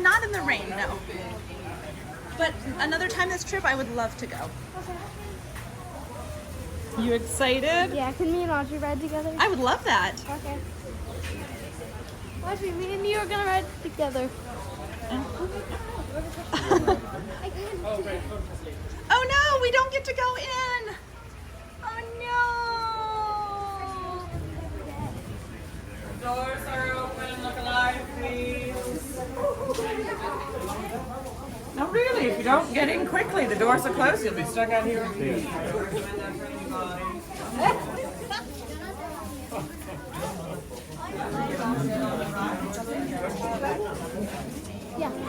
Not in the rain, no. But another time this trip, I would love to go. You excited? Yeah, can me and Audrey ride together? I would love that. Okay. Audrey, me and you are gonna ride together. Oh no, we don't get to go in. Oh no. Doors are open, look alive, please. No, really, if you don't get in quickly, the doors are closed, you'll be stuck out here. Yeah.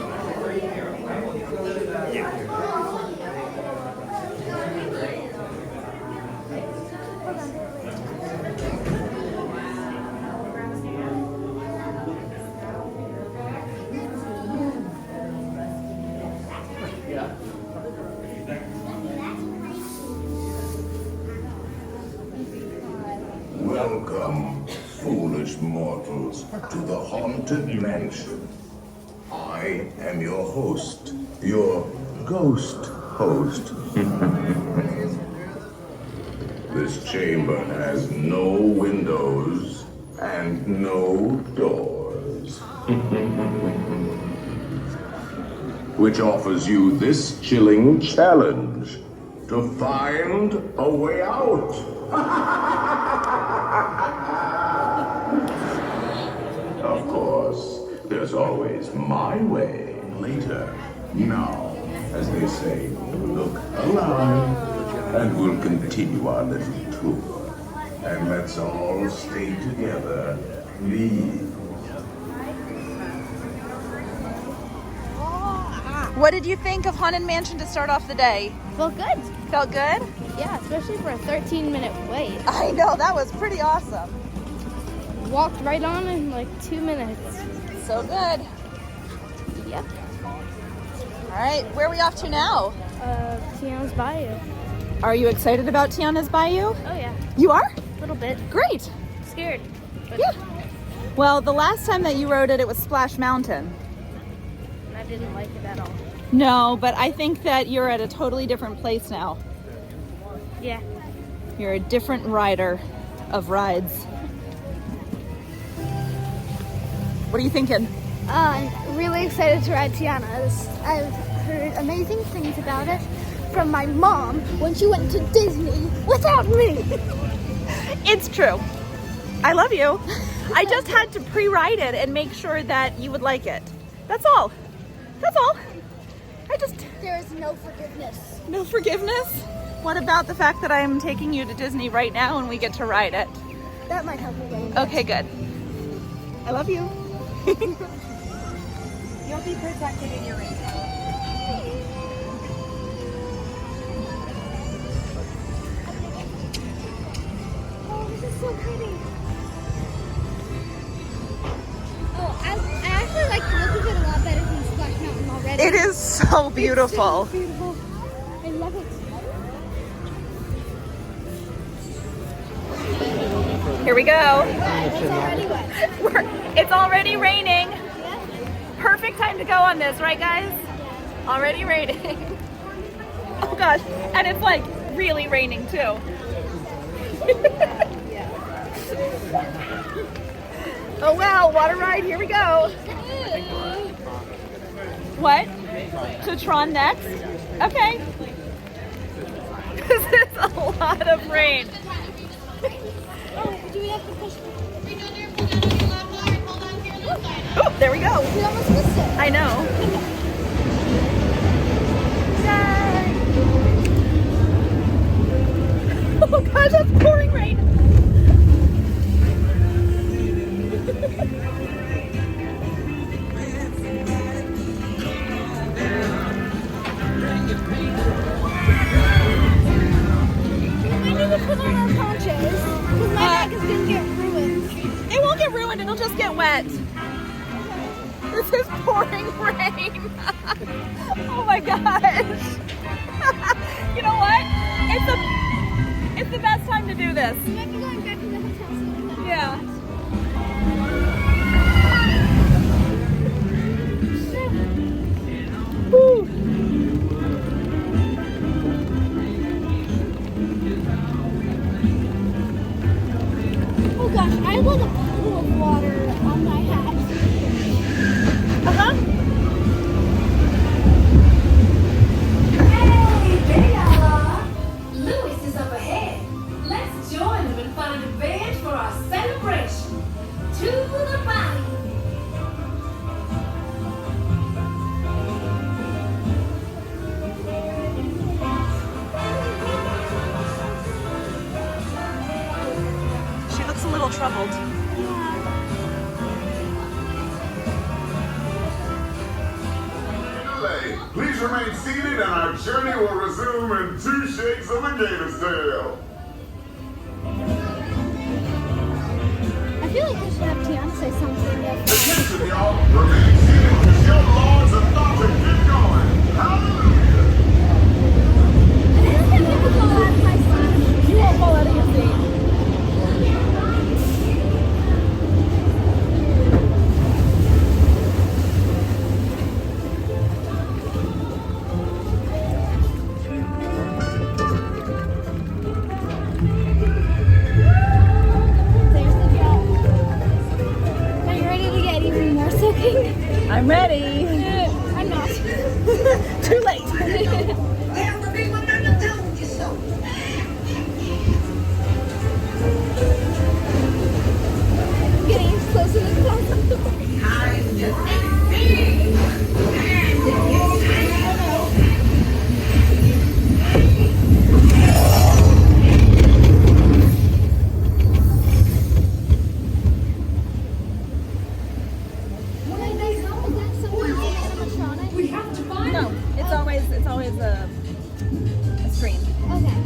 Welcome, foolish mortals, to the Haunted Mansion. I am your host, your ghost host. This chamber has no windows and no doors. Which offers you this chilling challenge to find a way out. Of course, there's always my way later. Now, as they say, look alive, and we'll continue our little tour. And let's all stay together, please. What did you think of Haunted Mansion to start off the day? Felt good. Felt good? Yeah, especially for a 13-minute wait. I know, that was pretty awesome. Walked right on in like 2 minutes. So good. Yep. All right, where are we off to now? Tiana's Bayou. Are you excited about Tiana's Bayou? Oh yeah, You are? a little bit. Great. Scared. But Yeah. Well, the last time that you rode it, it was Splash Mountain. I didn't like it at all. No, but I think that you're at a totally different place now. Yeah. You're a different rider of rides. What are you thinking? I'm really excited to ride Tiana's. I've heard amazing things about it from my mom when she went to Disney without me. It's true. I love you. I just had to pre-ride it and make sure that you would like it. That's all. That's all. There is no forgiveness. No forgiveness? What about the fact that I'm taking you to Disney right now and we get to ride it? That might help a little bit. Okay, good. I love you. You'll be protected in your raincoat. Oh, this is so pretty. Oh, I actually like the look of it a lot better than Splash Mountain already. It is so beautiful. It's so beautiful. I love it. Here we go. It's already wet. It's already raining. Perfect time to go on this, right guys? Already raining. Oh gosh, and it's like really raining too. Oh wow, water ride, here we go. What? To Tron next? Okay. This is a lot of rain. Oh, do we have to push? Oh, there we go. We almost missed it. I know. Oh gosh, that's pouring rain. We need to put on our ponchos because my bag is gonna get ruined. It won't get ruined, it'll just get wet. This is pouring rain. Oh my gosh. You know what? It's the best time to do this. We might be going back to the hotel soon. Yeah. gosh, I want a pool of water on my hat. Uh-huh. Hey, there y'all are. Louis is up ahead. Let's join him and find a bench for our celebration. To the body. She looks a little troubled. Please remain seated and our journey will resume in 2 shakes of a gator's tail. I feel like I should have Tiana say something. Attention, y'all. Remain seated because your lords are about to get going. Hallelujah. I think I could fall out of my seat. You won't fall out of your seat. There's the drop. Are you ready to get even more soaking? I'm ready. I'm not. Too late. Getting as close as possible. We have to find No, it's always a screen. Okay.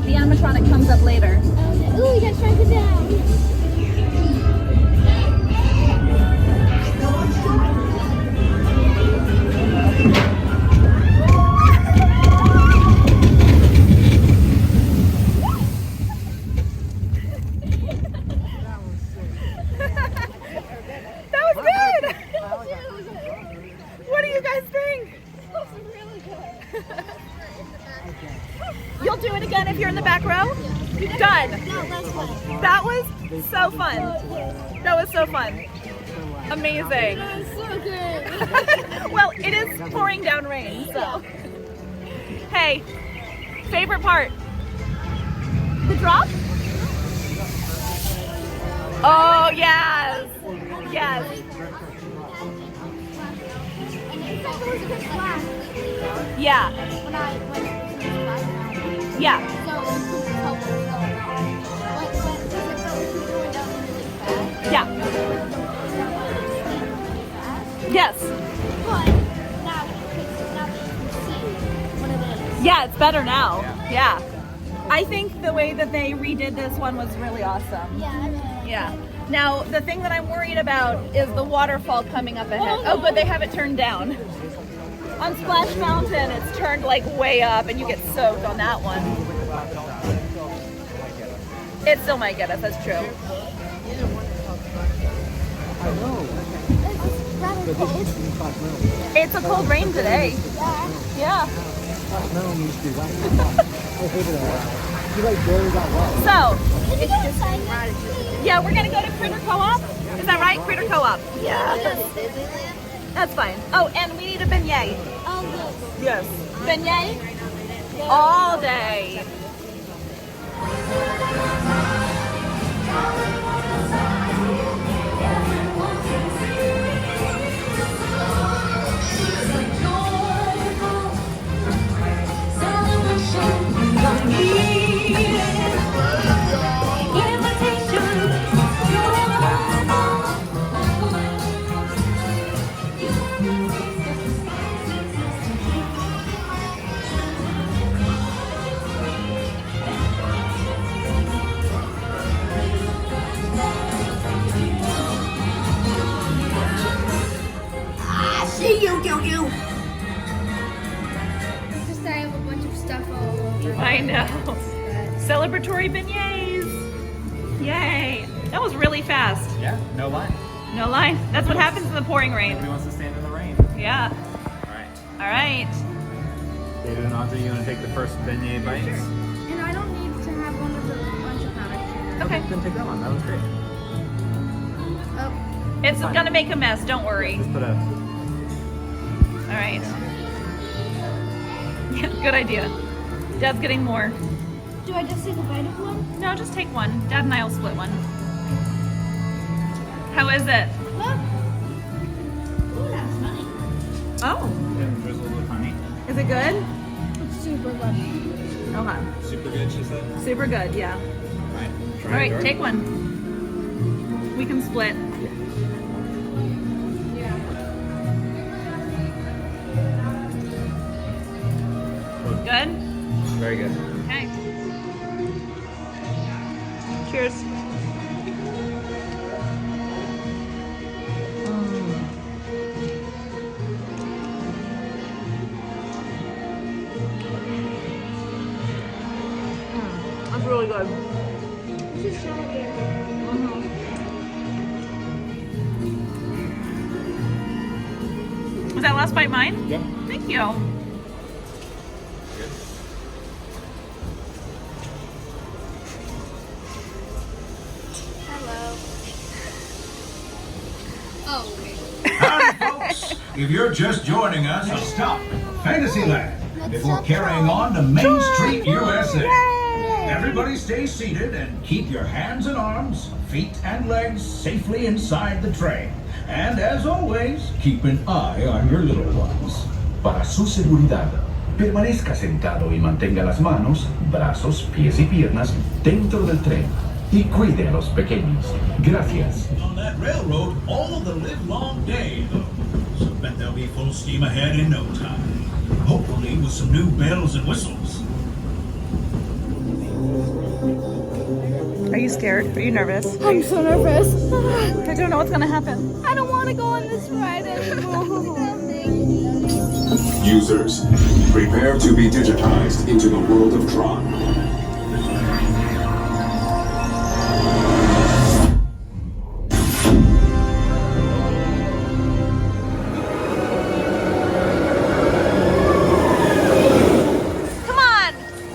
The animatronic comes up later. Ooh, we gotta track it down. That was good. What do you guys think? That was really good. You'll do it again if you're in the back row? Done. No, that's fine. That was so fun. That was so fun. Amazing. That was so good. Well, it is pouring down rain, so. Hey, favorite part? The drop? Oh, yes. Yes. And it felt like it was a good splash Yeah. when I went to the splash. Yeah. So it couldn't tell what was going on. But because it felt like we were going down really fast. Yeah. Yes. But now you can see what it is. Yeah, it's better now. Yeah. I think the way that they redid this one was really awesome. Yeah, I really like Yeah. Now, the thing that I'm worried about is the waterfall coming up ahead. Oh, but they have it turned down. On Splash Mountain, it's turned like way up and you get soaked on that one. It still might get us, that's true. It's rather cold. It's a cold rain today. Yeah. Yeah. So, Can you go inside? yeah, we're gonna go to Critter Co-op. Is that right? Critter Co-op. Yeah. That's fine. Oh, and we need a beignet. Yes. Beignet? All day. Just I have a bunch of stuff all over. I know. Celebratory beignets. Yay. That was really fast. Yeah, no line. No line. That's what happens in the pouring rain. Nobody wants to stand in the rain. Yeah. All right. All right. David and Audrey, you want to take the first beignet bites? And I don't need to have one of the bunch of powder. Okay. Then take that one. That one's great. It's gonna make a mess, don't worry. Just put a. All right. Yeah, good idea. Dad's getting more. Do I just take a bite of one? No, just take one. Dad and I will split one. How is it? Look. Ooh, that's nice. Oh, And drizzled with honey. is it good? It's super good. Okay. Super good, she said. Super good, yeah. Alright. All right, take one. We can split. Good? Very good. Okay. Cheers. That's really good. This is strawberry. Was that last bite mine? Yep. Thank you. Hello. Oh, okay. Howdy, folks. If you're just joining us, stop Fantasyland before carrying on to Main Street, USA. Everybody stay seated and keep your hands and arms, feet and legs safely inside the train. And as always, keep an eye on your little ones. Para su seguridad, permanezca sentado y mantenga las manos, brazos, pies y piernas dentro del tren. Y cuide a los pequeños. Gracias. On that railroad all the livelong day, though. So bet they'll be full steam ahead in no time. Hopefully with some new bells and whistles. Are you scared? Are you nervous? I'm so nervous. I don't know what's gonna happen. I don't want to go on this ride anymore. Users, prepare to be digitized into the world of Tron.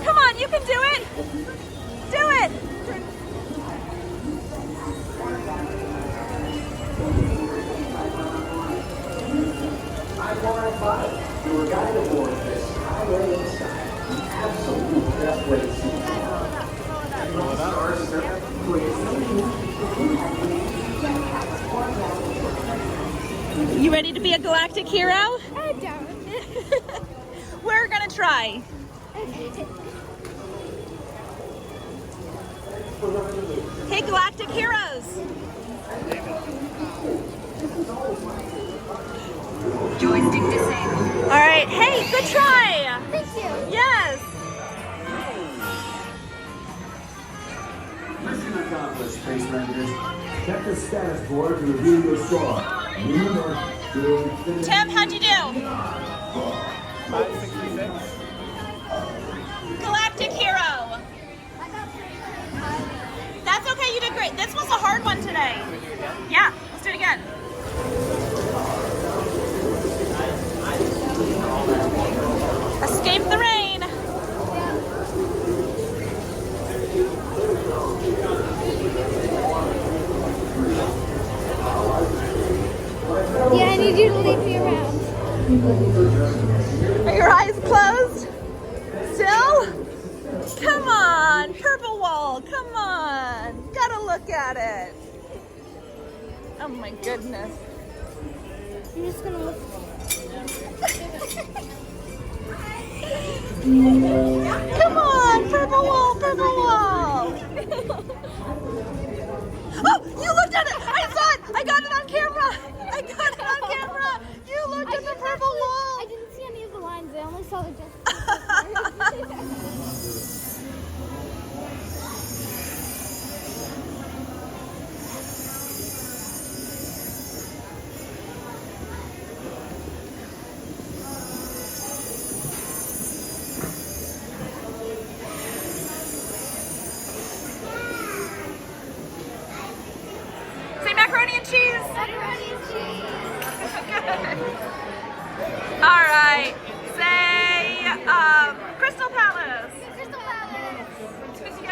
Come on, you can do it. Do it. You ready to be a galactic hero? I don't. We're gonna try. Hey, galactic heroes! Joystick disabled. All right, hey, good try! Thank you. Yes! Mission accomplished, Space Rangers. Check the status board to review your score. Remember to Tim, how'd you do? 566. Galactic hero! That's okay, you did great. This was a hard one today. Yeah, let's do it again. Escape the rain. Yeah, I need you to lead me around. Are your eyes closed? Still? Come on, purple wall, come on. Gotta look at it. Oh my goodness. I'm just gonna look. Come on, purple wall, purple wall. Oh, you looked at it. I saw it. I got it on camera. I got it on camera. You looked at the purple wall. I didn't see any of the lines. I only saw the just. Say macaroni and cheese. Macaroni and cheese. All right. Say Crystal Palace. Crystal Palace. Yay.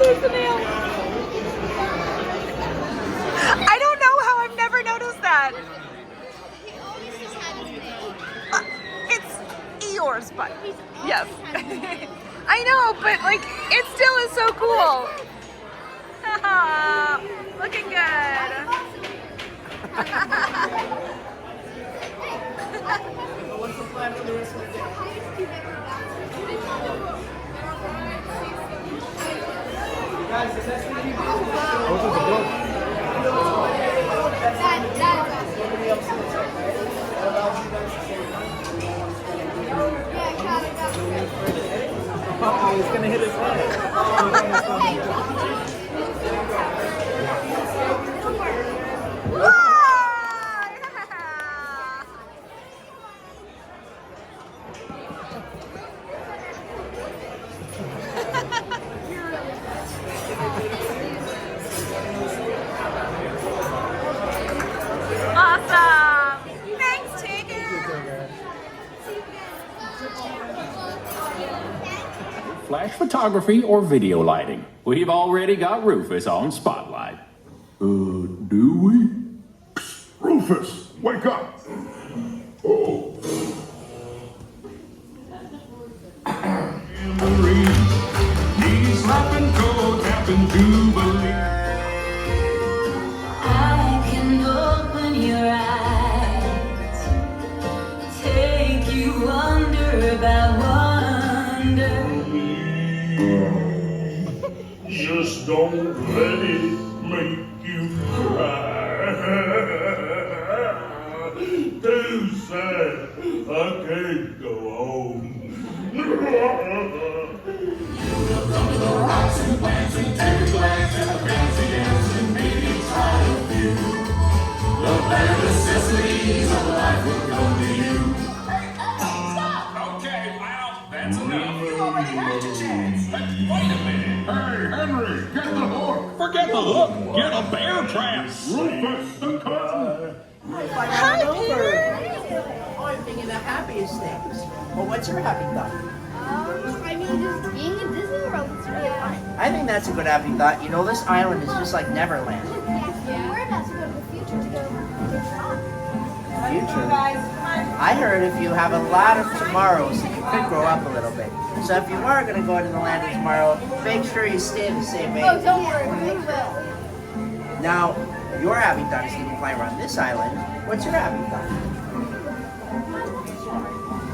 There's the nail. I don't know how I've never noticed that. It's Eeyore's butt. Yes. I know, but like, it still is so cool. Looking good. What's the plan for the rest of the day? Guys, the best thing you do is open the door. Nobody else in the check, right? That allows you guys to say oh, he's gonna hit his head. Awesome! Thanks, Tigger! Flash photography or video lighting. We've already got Rufus on Spotlight. Do we? Psst, Rufus, wake up! Oh. Knees slapping, toe tapping, jubilee. I can open your eyes, take you wonder by wonder. Just don't let it make you cry. Too sad, I can't go home. Okay, well, that's enough. You already had your chance. Wait a minute. Hey, Henry, get the hook! Forget the hook. Get a bear trap. Rufus, the curtain! Hi, Peter. Oh, I'm thinking the happiest things. Well, what's your happy thought? I mean, just being in Disney World is really fun. I think that's a good happy thought. You know, this island is just like Neverland. Yeah. We're about to go to the future to go to Future. I heard if you have a lot of tomorrows, you could grow up a little bit. So if you are going to go into the land of tomorrow, make sure you stay the same age. Oh, don't worry, we will. Now, your happy thought is you can fly around this island. What's your happy thought?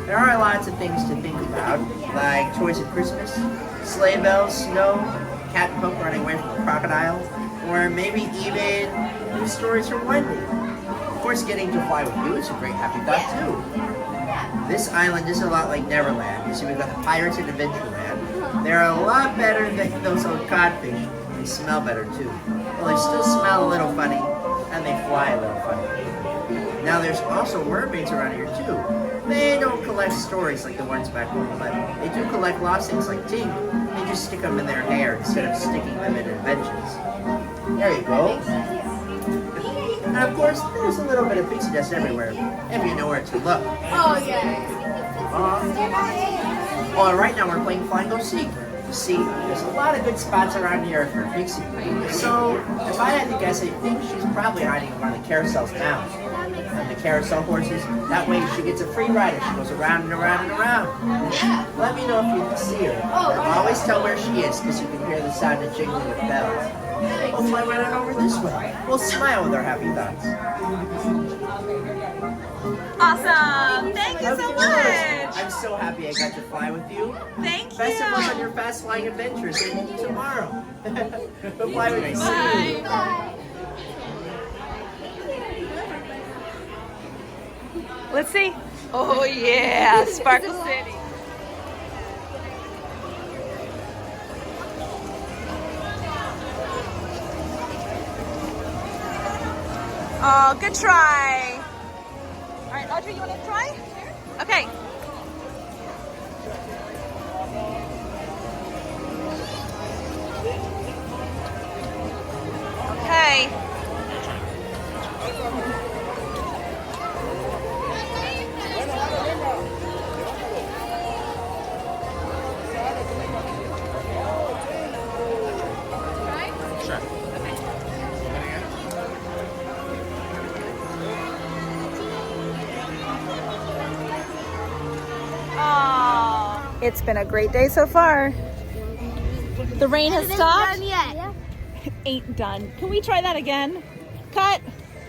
There are lots of things to think about, like toys at Christmas, sleigh bells, snow, Cat and Hook running away from a crocodile, or maybe even new stories from Wendy. Of course, getting to fly with you is a great happy thought too. This island is a lot like Neverland. You see, we've got the Pirates and Adventureland. They're a lot better than those old codfish. They smell better too. Well, they still smell a little funny, and they fly a little funny. Now, there's also mermaids around here too. They don't collect stories like the ones back home, but they do collect lost things like Tink. They just stick them in their hair instead of sticking them in inventions. There you go. And of course, there's a little bit of pixie dust everywhere, if you know where to look. Oh, yeah. Well, right now we're playing Find Go Seek. You see, there's a lot of good spots around here for Pixie. So, if I had to guess, I think she's probably hiding in one of the carousels now. And the carousel horses, that way she gets a free ride as she goes around and around and around. Let me know if you can see her. I'll always tell where she is, because you can hear the sound of jingling of bells. We'll fly right on over this way. We'll smile with our happy thoughts. Awesome! Thank you so much! I'm so happy I got to fly with you. Thank you! Best of luck on your fast flying adventures and tomorrow. We'll fly with you soon. Bye! Let's see. Oh yeah, Sparkle City. Oh, good try. All right, Audrey, you want to try? Okay. Okay. Sure. Oh, it's been a great day so far. The rain has stopped. yet. Ain't done. Can we try that again? Cut.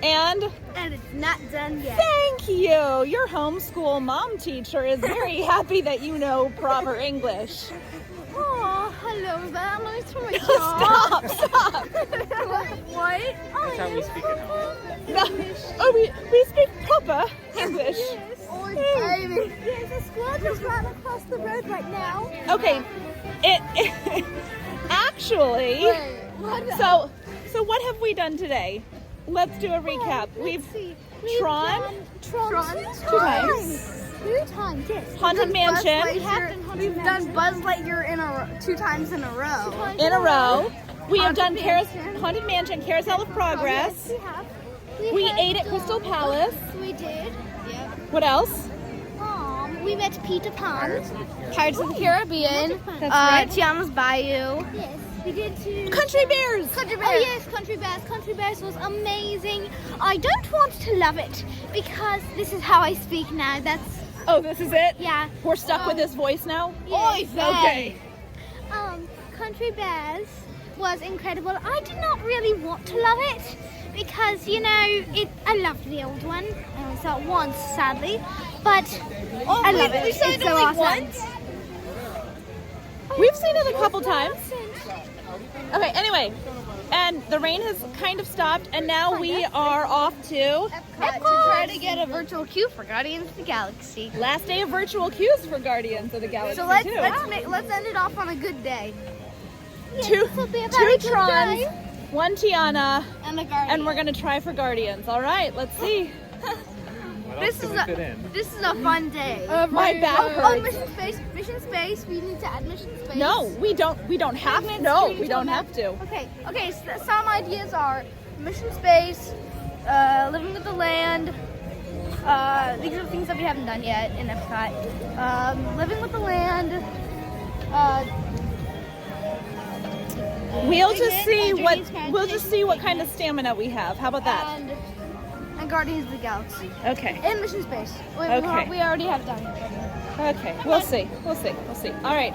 And it's not done yet. thank you. Your homeschool mom teacher is very happy that you know proper English. Oh, hello there. Let me throw my Stop. What? That's how we speak at home. Oh, we speak proper English. Oh, baby. There's a squirrel just ran across the road right now. Okay. It actually. So what have we done today? Let's do a recap. We've Tron two times. 2 times, yes. Haunted Mansion We've done Buzz Lightyear 2 times in a row. in a row. We have done Mansion. Haunted Mansion, Carousel of Progress. Yes, we have. We have ate at done- Crystal Palace. We did. Yep. What else? We met Peter Pan, Pirates of the Caribbean, That's right. Tiana's Bayou. Yes, we did too. Country Bears. Country Bears. Oh yes, Country Bears. Country Bears was amazing. I don't want to love it because this is how I speak now. Oh, this is it? Yeah. We're stuck with this voice now? Yes. Okay. Country Bears was incredible. I did not really want to love it because, I loved the old one. I only saw it once, sadly, but I love it. We saw It's it so only awesome. once? We've seen it a couple times. Okay, anyway, and the rain has kind of stopped, and now we are off to Epcot to try to get a virtual queue for Guardians of the Galaxy. last day of virtual queues for Guardians of the Galaxy. So let's too. let's end it off on a good day. Two This will be a very good Trons, day. one Tiana, And a Guardian. and we're gonna try for Guardians. All right, let's see. What else can we fit in? This is a fun day. My back Oh, hurts. mission space. We need to add mission space. No, we don't have to. No, we don't have to. Okay. So some ideas are mission space, living with the land. These are the things that we haven't done yet in Epcot. Living with the land. We'll just see what kind of stamina we have. How about that? And Guardians of the Galaxy. Okay. And mission space. Okay. We already have done. Okay. We'll see. All right.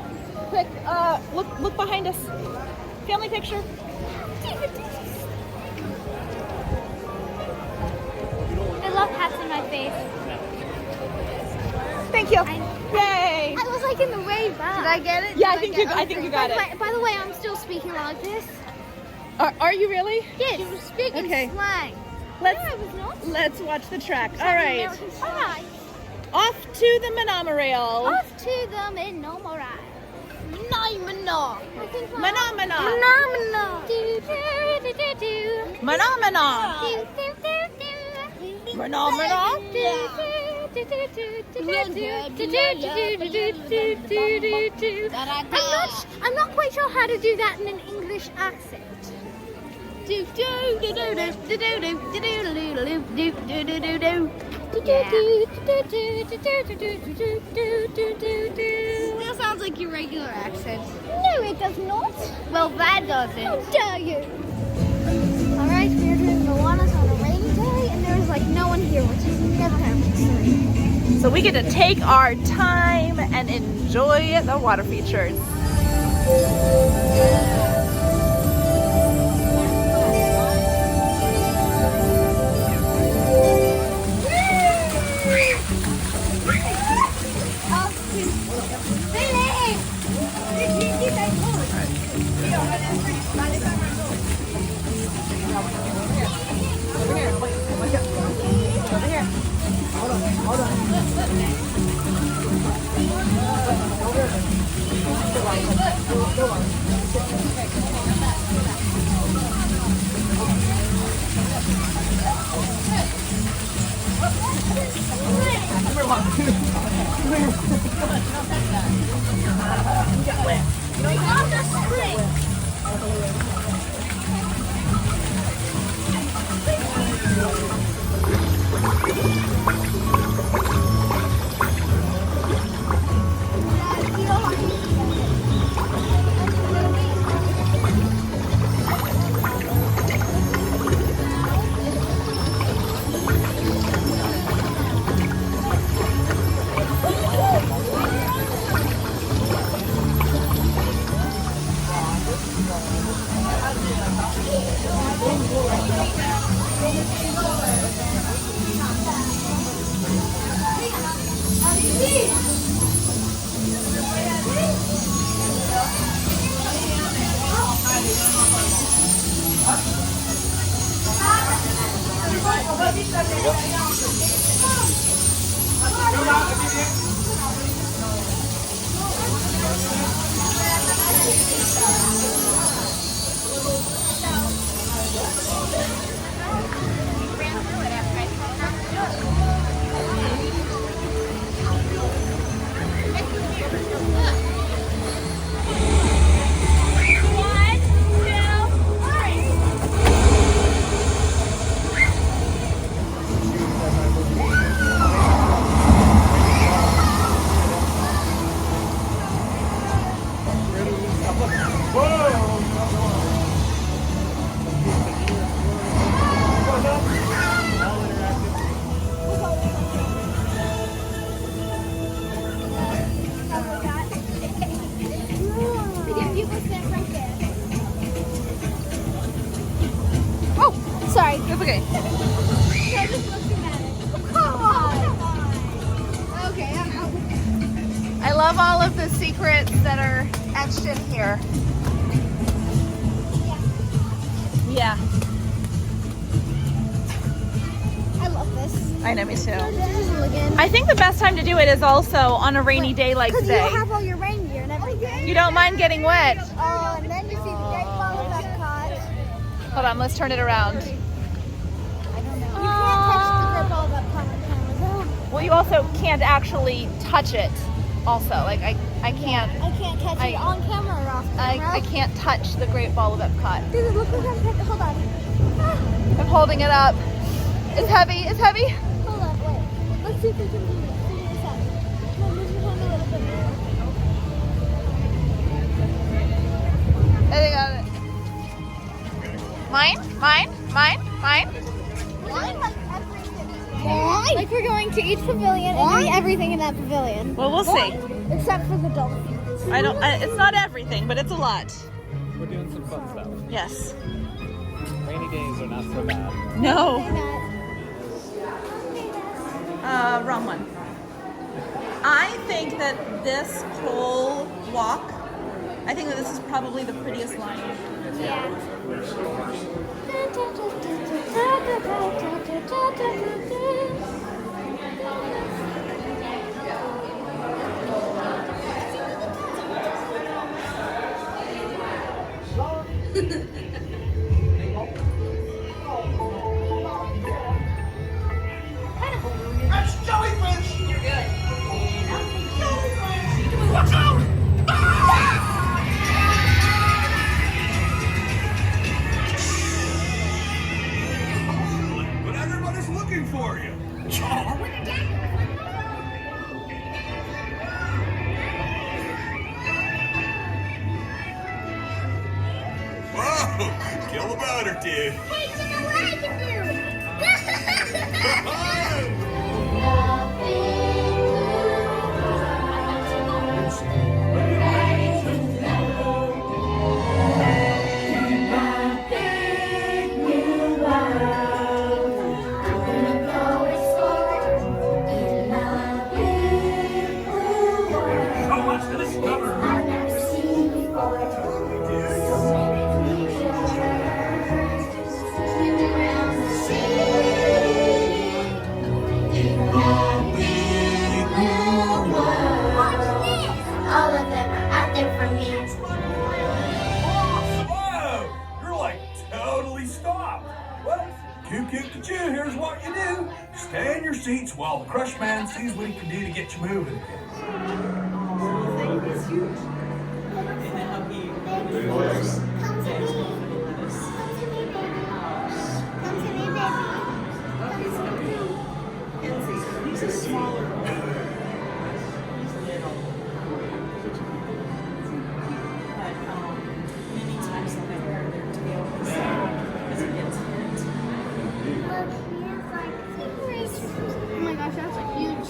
Quick, look behind us. Family picture. I love hats in my face. Thank you. Yay. I was like in the way back. Did I get it? Yeah, I think you got it. By the way, I'm still speaking like this. Are you really? Yes. You were speaking slang. Let's watch the track. All right. American slang. Off to the monorail. Off to the monorail. Phenomena. Phenomena. Phenomena. Do, do, do, do, do. Phenomena. Do, do, do, do. Phenomena. I'm not quite sure how to do that in an English accent. That sounds like your regular accent. No, it does not. Well, that doesn't. How dare you? Alright, we are doing Moana's on a rainy day, and there's like no one here, which has never happened to me. So we get to take our time and enjoy the water features. Oh, sorry. It's okay. I just looked at it. Come on. Okay, I'm out. I love all of the secrets that are etched in here. Yeah. I love this. I know, me too. Again. I think the best time to do it is also on a rainy day like Because today. you have all your reindeer and everything. You don't mind getting wet. Oh, and then you see the Great Ball of Epcot. Hold on, let's turn it around. I don't know. You can't touch the Great Ball of Epcot on camera, though. Well, you also can't actually touch it. Also, like I can't. I can't catch it on camera or off camera. I can't touch the Great Ball of Epcot. Dude, look what I'm taking. Hold on. I'm holding it up. It's heavy. It's heavy. Hold on, wait. Let's see if we can figure this out. No, move your hand a little bit more. I think I got it. Mine. Like we're going to each pavilion and doing everything in that pavilion. Well, we'll see. Except for the dolphins. It's not everything, but it's a lot. We're doing some fun stuff. Yes. Rainy days are not so bad. No. Wrong one. I think that this whole walk, I think that this is probably the prettiest line. Yeah. That's jellyfish! You're good. Jellyfish! Watch out! But everybody's looking for you. Whoa! Kill the boater, dude. Hey, you know what I can do? So much to discover. All of them are out there for me. Whoa! You're like totally stopped. Well, coo-coo-ca-choo, here's what you do. Stay in your seats while the crush man sees what he can do to get you moving again. Oh my gosh, that's a huge.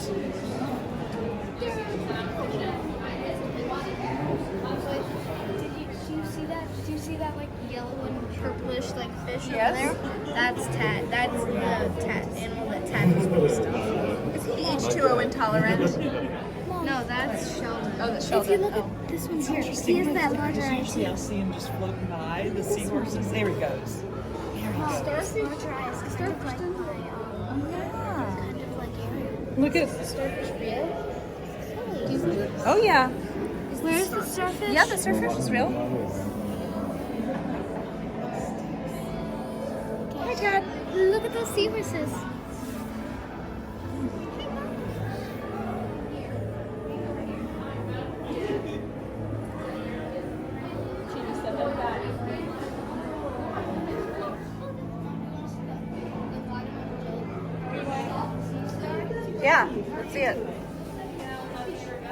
Did you see that like yellow and purplish like fish over there? That's Tat. That's the Tat animal that Tat is based on. Is he H2O intolerant? No, that's Sheldon. Oh, that's If Sheldon. you look at this one here, he has that larger eye. I'll see him just floating by the seahorses. There he goes. Starfish? Larger eyes. Starfish doesn't Yeah. Kind of like Ariel. Look at. Is the starfish real? Oh yeah. Where's the starfish? Yeah, the starfish is real. Hi, Dad. Look at those seahorses. Yeah, let's see it.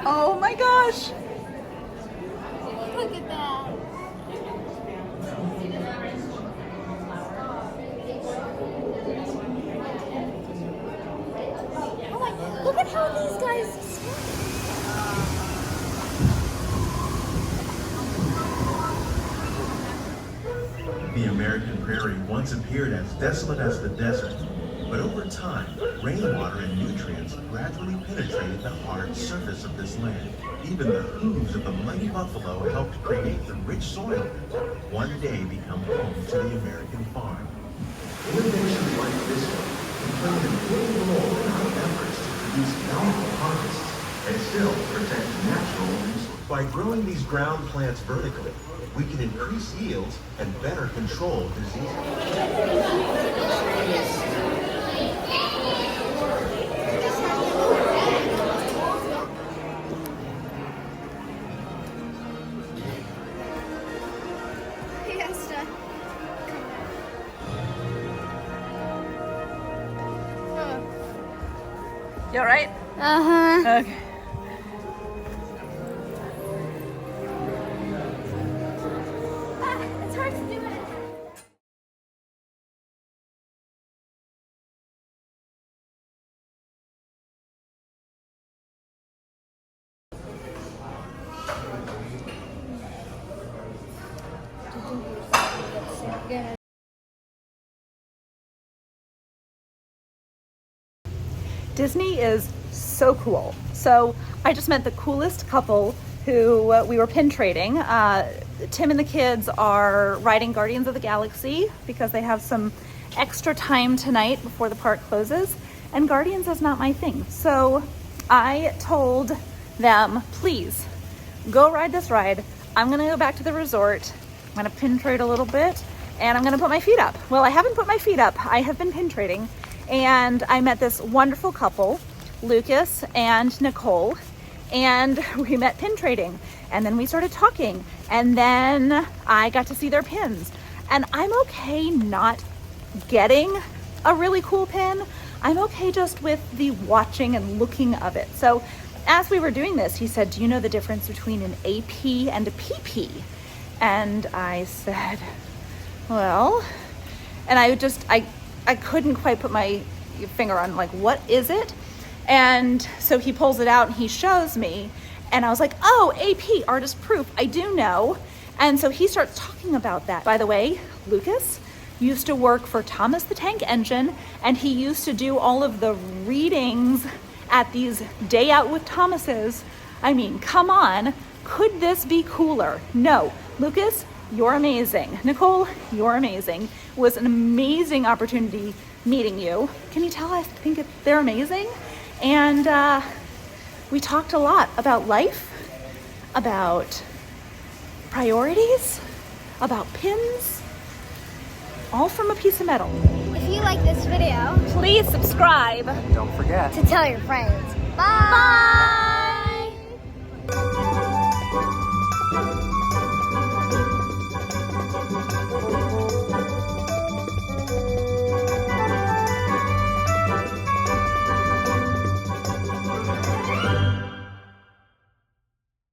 Oh my gosh. Look at that. Oh my, look at how these guys swim. The American prairie once appeared as desolate as the desert, but over time, rainwater and nutrients gradually penetrated the hard surface of this land. Even the hooves of the mighty buffalo helped create the rich soil that one day become home to the American farm. Innovations like this one played an important role in our efforts to produce bountiful harvests and still protect natural resources. By growing these ground plants vertically, we can increase yields and better control diseases. Fiesta. You all right? Uh-huh. Okay. It's hard to do it. Disney is so cool. So I just met the coolest couple who we were pin trading. Tim and the kids are riding Guardians of the Galaxy because they have some extra time tonight before the park closes, and Guardians is not my thing. So I told them, please go ride this ride. I'm gonna go back to the resort. I'm gonna pin trade a little bit and I'm gonna put my feet up. Well, I haven't put my feet up. I have been pin trading, and I met this wonderful couple, Lucas and Nicole, and we met pin trading, and then we started talking, and then I got to see their pins. And I'm okay not getting a really cool pin. I'm okay just with the watching and looking of it. So as we were doing this, he said, do you know the difference between an AP and a PP? And I said, well, and I couldn't quite put my finger on, like, what is it? And so he pulls it out and he shows me, and I was like, oh, AP, artist proof, I do know. And so he starts talking about that. By the way, Lucas used to work for Thomas the Tank Engine, and he used to do all of the readings at these Day Out with Thomases. I mean, come on, could this be cooler? No, Lucas, you're amazing. Nicole, you're amazing. It was an amazing opportunity meeting you. Can you tell I think they're amazing? And we talked a lot about life, about priorities, about pins, all from a piece of metal. If you like this video, please subscribe. Don't forget to tell your friends. Bye! Bye!